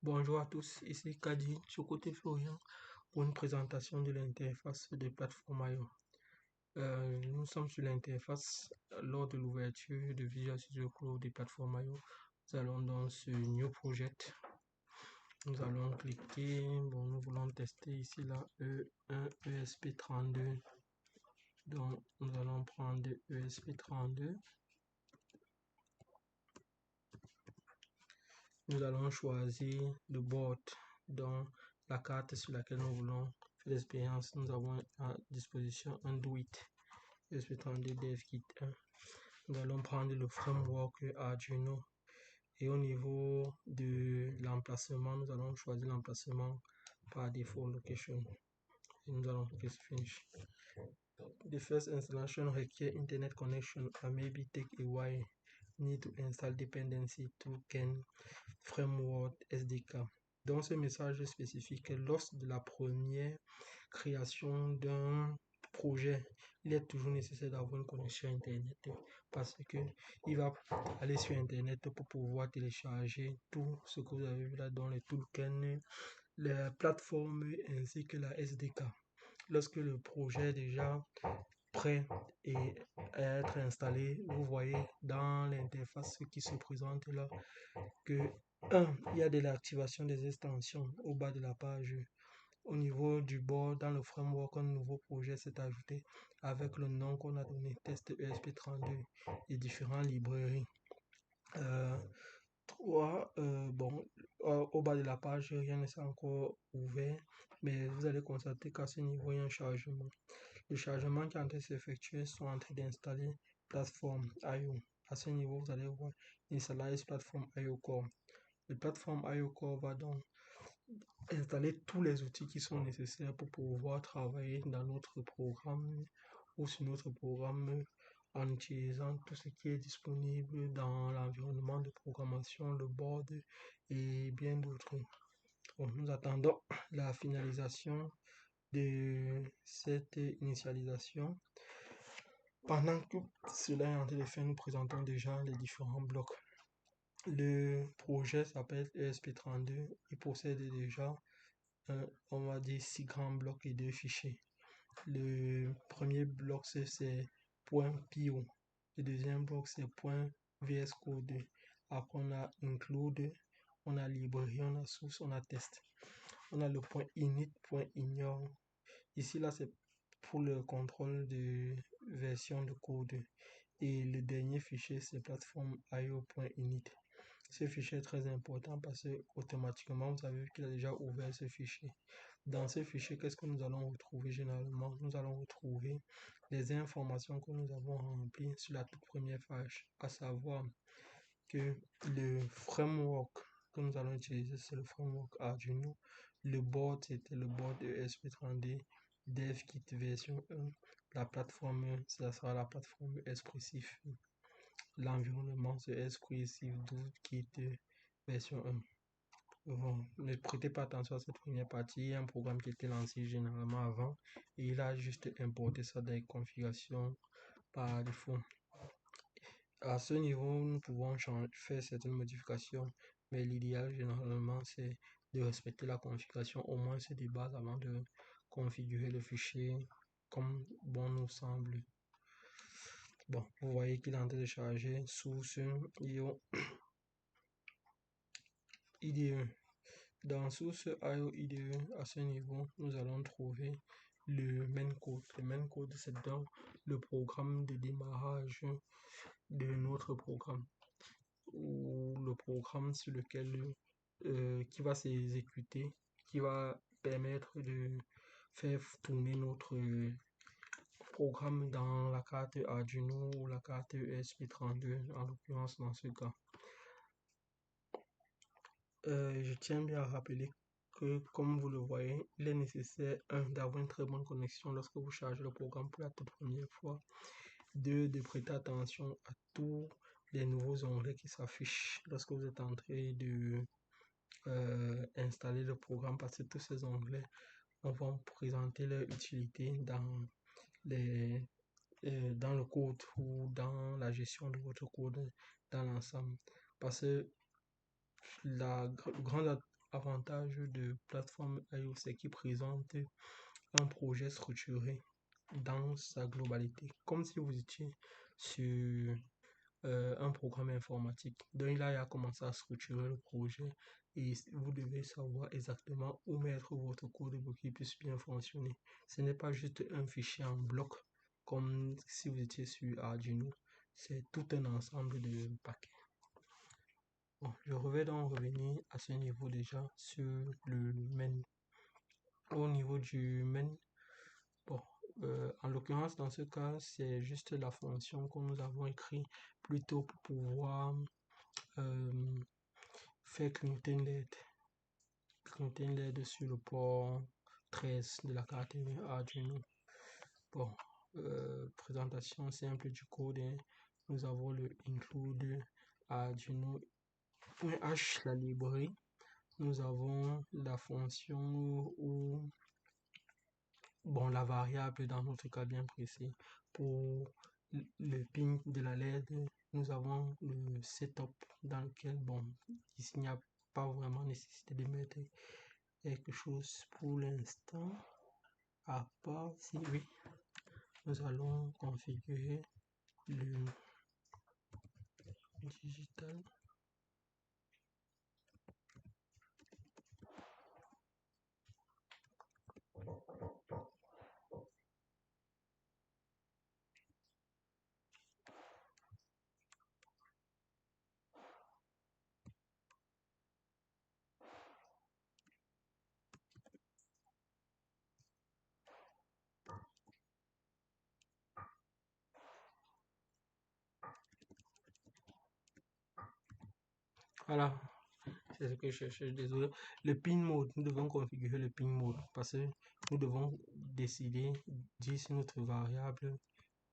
Bonjour à tous, ici Kadi, sur côté Florian, pour une présentation de l'interface de plateforme IO. Nous sommes sur l'interface lors de l'ouverture de Visual Studio Code des plateformes IO. Nous allons dans ce New Project. Nous allons cliquer, nous voulons tester ici là E1 ESP32. Donc nous allons prendre ESP32. Nous allons choisir le board, donc la carte sur laquelle nous voulons faire l'expérience. Nous avons à disposition un Duit ESP32 DevKit 1. Nous allons prendre le framework Arduino et au niveau de l'emplacement, nous allons choisir l'emplacement par défaut location et nous allons cliquer sur Finish. The first installation require internet connection and maybe take a while. Need to install dependency to Ken Framework SDK. Dans ce message spécifique, lors de la première création d'un projet, il est toujours nécessaire d'avoir une connexion internet parce que il va aller sur internet pour pouvoir télécharger tout ce que vous avez vu là dans les toolkits, les plateformes ainsi que la SDK. Lorsque le projet est déjà prêt et à être installé, vous voyez dans l'interface qui se présente là que il y a de l'activation des extensions au bas de la page. Au niveau du bord, dans le framework, un nouveau projet s'est ajouté avec le nom qu'on a donné test ESP32 et différentes librairies. Au bas de la page, rien n'est encore ouvert, mais vous allez constater qu'à ce niveau, il y a un chargement. Le chargement qui est en train de s'effectuer sont en train d'installer plateforme IO. À ce niveau, vous allez voir Initialize Platform IO Core. Le plateforme IO Core va donc installer tous les outils qui sont nécessaires pour pouvoir travailler dans notre programme ou sur notre programme en utilisant tout ce qui est disponible dans l'environnement de programmation, le board et bien d'autres. Nous attendons la finalisation de cette initialisation. Pendant que cela est en train de faire, nous présentons déjà les différents blocs. Le projet s'appelle ESP32. Il possède déjà, on va dire, 6 grands blocs et 2 fichiers. Le premier bloc, c'est .pio. Le deuxième bloc, c'est .vscode. Après, on a include, on a librairie, on a source, on a test. On a le .init, .ignore. Ici, là, c'est pour le contrôle de version de code. Et le dernier fichier, c'est plateforme io.init. Ce fichier est très important parce que automatiquement, vous avez vu qu'il a déjà ouvert ce fichier. Dans ce fichier, qu'est-ce que nous allons retrouver généralement? Nous allons retrouver les informations que nous avons remplies sur la toute première page, à savoir que le framework que nous allons utiliser, c'est le framework Arduino. Le board, c'était le board ESP32 DevKit version 1. La plateforme, ça sera la plateforme Espressif. L'environnement, c'est Espressif 12 Kit version 1. Bon, ne prêtez pas attention à cette première partie. Il y a un programme qui était lancé généralement avant et il a juste importé ça dans les configurations par défaut. À ce niveau, nous pouvons faire certaines modifications, mais l'idéal généralement c'est de respecter la configuration, au moins c'est des bases avant de configurer le fichier comme bon nous semble. Bon, vous voyez qu'il est en train de charger source IO IDE. Dans source IO IDE, à ce niveau, nous allons trouver le main code. Le main code, c'est donc le programme de démarrage de notre programme, ou le programme sur lequel qui va s'exécuter, qui va permettre de faire tourner notre programme dans la carte Arduino ou la carte ESP32 en l'occurrence dans ce cas. Je tiens bien à rappeler que, comme vous le voyez, il est nécessaire, d'avoir une très bonne connexion lorsque vous chargez le programme pour la toute première fois, de prêter attention à tous les nouveaux onglets qui s'affichent lorsque vous êtes en train de installer le programme, parce que tous ces onglets vont présenter leur utilité dans dans le code ou dans la gestion de votre code dans l'ensemble. Parce que le grand avantage de plateforme IO, c'est qu'il présente un projet structuré dans sa globalité, comme si vous étiez sur un programme informatique. Donc il a commencé à structurer le projet et vous devez savoir exactement où mettre votre code pour qu'il puisse bien fonctionner. Ce n'est pas juste un fichier en bloc comme si vous étiez sur Arduino, c'est tout un ensemble de paquets. Bon, je vais donc revenir à ce niveau déjà sur le main. Au niveau du main, bon, en l'occurrence dans ce cas, c'est juste la fonction que nous avons écrite plutôt pour pouvoir faire clignoter une LED sur le port 13 de la carte Arduino. Bon, présentation simple du code, hein. Nous avons le include Arduino.h, la librairie. Nous avons la fonction ou bon, la variable dans notre cas bien précis. Pour le pin de la LED, nous avons le setup dans lequel, bon, ici il n'y a pas vraiment nécessité de mettre quelque chose pour l'instant, à part si oui, nous allons configurer le digital. Voilà, c'est ce que je cherchais, désolé. Le pin mode, nous devons configurer le pin mode parce que nous devons décider, dire si notre variable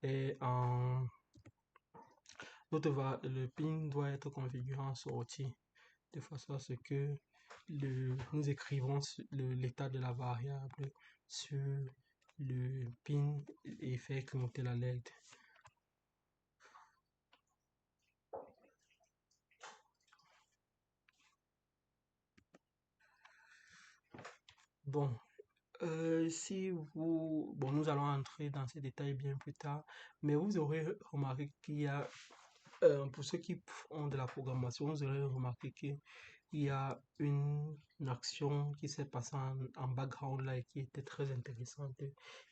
est en... le pin doit être configuré en sortie, de façon à ce que nous écrivons l'état de la variable sur le pin et faire clignoter la LED. Bon, si vous... Bon, nous allons entrer dans ces détails bien plus tard, mais vous aurez remarqué qu'il y a, pour ceux qui ont de la programmation, vous aurez remarqué qu'il y a une action qui s'est passée en background là et qui était très intéressante.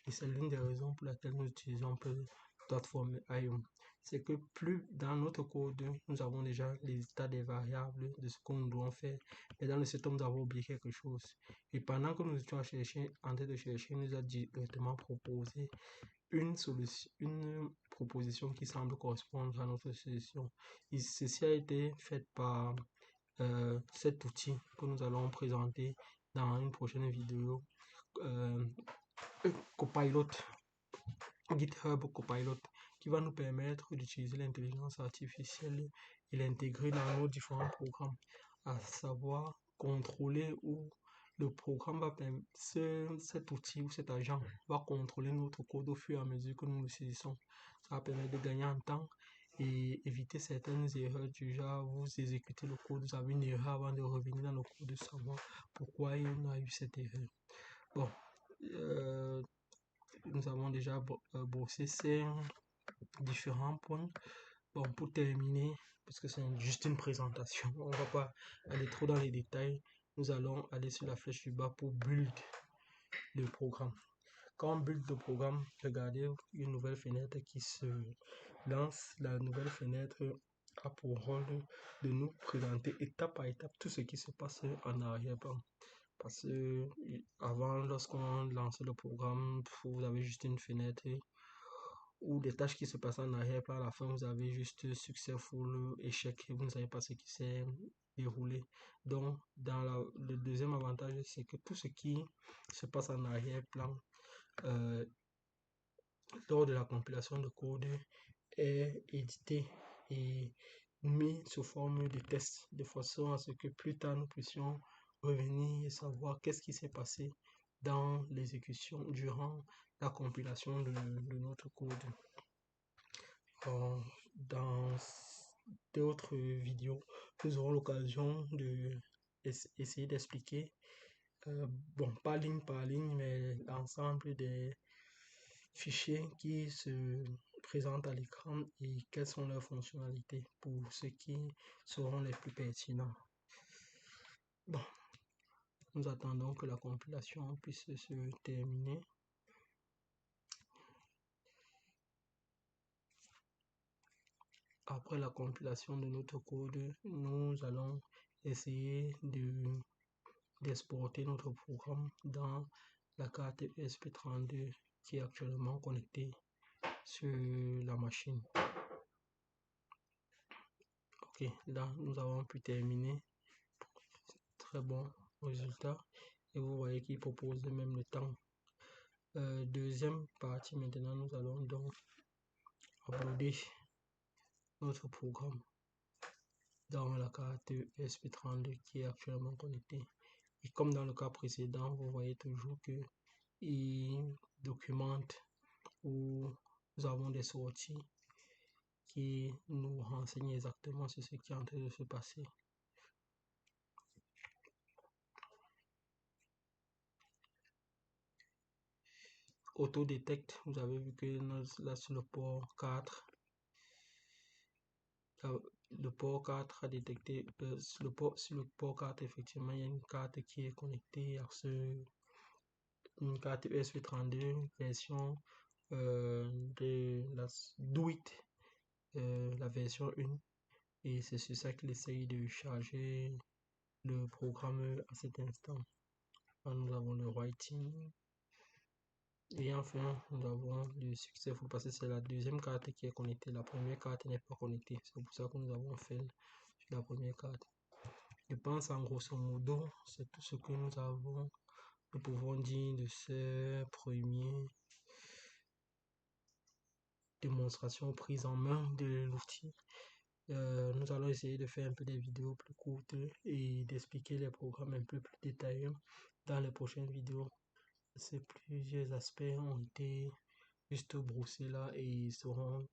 Et c'est l'une des raisons pour laquelle nous utilisons un peu plateforme IO. C'est que plus dans notre code, nous avons déjà les états des variables de ce que nous devons faire. Et dans le setup, nous avons oublié quelque chose. Et pendant que nous étions en train de chercher, il nous a directement proposé une solution, une proposition qui semble correspondre à notre solution. Et ceci a été fait par cet outil que nous allons présenter dans une prochaine vidéo, Copilot, GitHub Copilot, qui va nous permettre d'utiliser l'intelligence artificielle et l'intégrer dans nos différents programmes, à savoir contrôler où le programme va permettre, cet outil ou cet agent va contrôler notre code au fur et à mesure que nous l'utilisons. Ça va permettre de gagner en temps et éviter certaines erreurs du genre vous exécutez le code, vous avez une erreur avant de revenir dans le code de savoir pourquoi il y a eu cette erreur. Bon, nous avons déjà brossé ces différents points. Bon, pour terminer, parce que c'est juste une présentation, on ne va pas aller trop dans les détails. Nous allons aller sur la flèche du bas pour build le programme. Quand on build le programme, regardez une nouvelle fenêtre qui se lance. La nouvelle fenêtre a pour rôle de nous présenter étape par étape tout ce qui se passe en arrière-plan. Parce que avant, lorsqu'on lançait le programme, vous avez juste une fenêtre ou des tâches qui se passent en arrière-plan. À la fin, vous avez juste successful, échec, et vous ne savez pas ce qui s'est déroulé. Donc, le deuxième avantage, c'est que tout ce qui se passe en arrière-plan lors de la compilation de code est édité et mis sous forme de tests, de façon à ce que plus tard nous puissions revenir et savoir qu'est-ce qui s'est passé dans l'exécution durant la compilation de notre code. Dans d'autres vidéos, nous aurons l'occasion de essayer d'expliquer, bon, pas ligne par ligne, mais l'ensemble des fichiers qui se présentent à l'écran et quelles sont leurs fonctionnalités pour ceux qui seront les plus pertinents. Bon, nous attendons que la compilation puisse se terminer. Après la compilation de notre code, nous allons essayer d'exporter notre programme dans la carte ESP32 qui est actuellement connectée sur la machine. Ok, là nous avons pu terminer. Très bon résultat. Et vous voyez qu'il propose même le temps. Deuxième partie, maintenant nous allons donc uploader notre programme dans la carte ESP32 qui est actuellement connectée. Et comme dans le cas précédent, vous voyez toujours que il documente où nous avons des sorties qui nous renseignent exactement sur ce qui est en train de se passer. Autodetect, vous avez vu que là sur le port 4, le port 4 a détecté, sur le port 4, effectivement, il y a une carte qui est connectée à une carte ESP32 version de la DOIT, la version 1. Et c'est sur ça qu'il essaye de charger le programme à cet instant. Là, nous avons le writing. Et enfin, nous avons le succès parce que c'est la deuxième carte qui est connectée. La première carte n'est pas connectée. C'est pour ça que nous avons fait sur la première carte. Je pense en grosso modo, c'est tout ce que nous pouvons dire de ces premières démonstrations prises en main de l'outil. Nous allons essayer de faire un peu des vidéos plus courtes et d'expliquer les programmes un peu plus détaillés dans les prochaines vidéos. Ces plusieurs aspects ont été juste brossés là et seront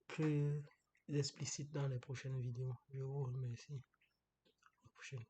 plus explicites dans les prochaines vidéos. Je vous remercie. À la prochaine.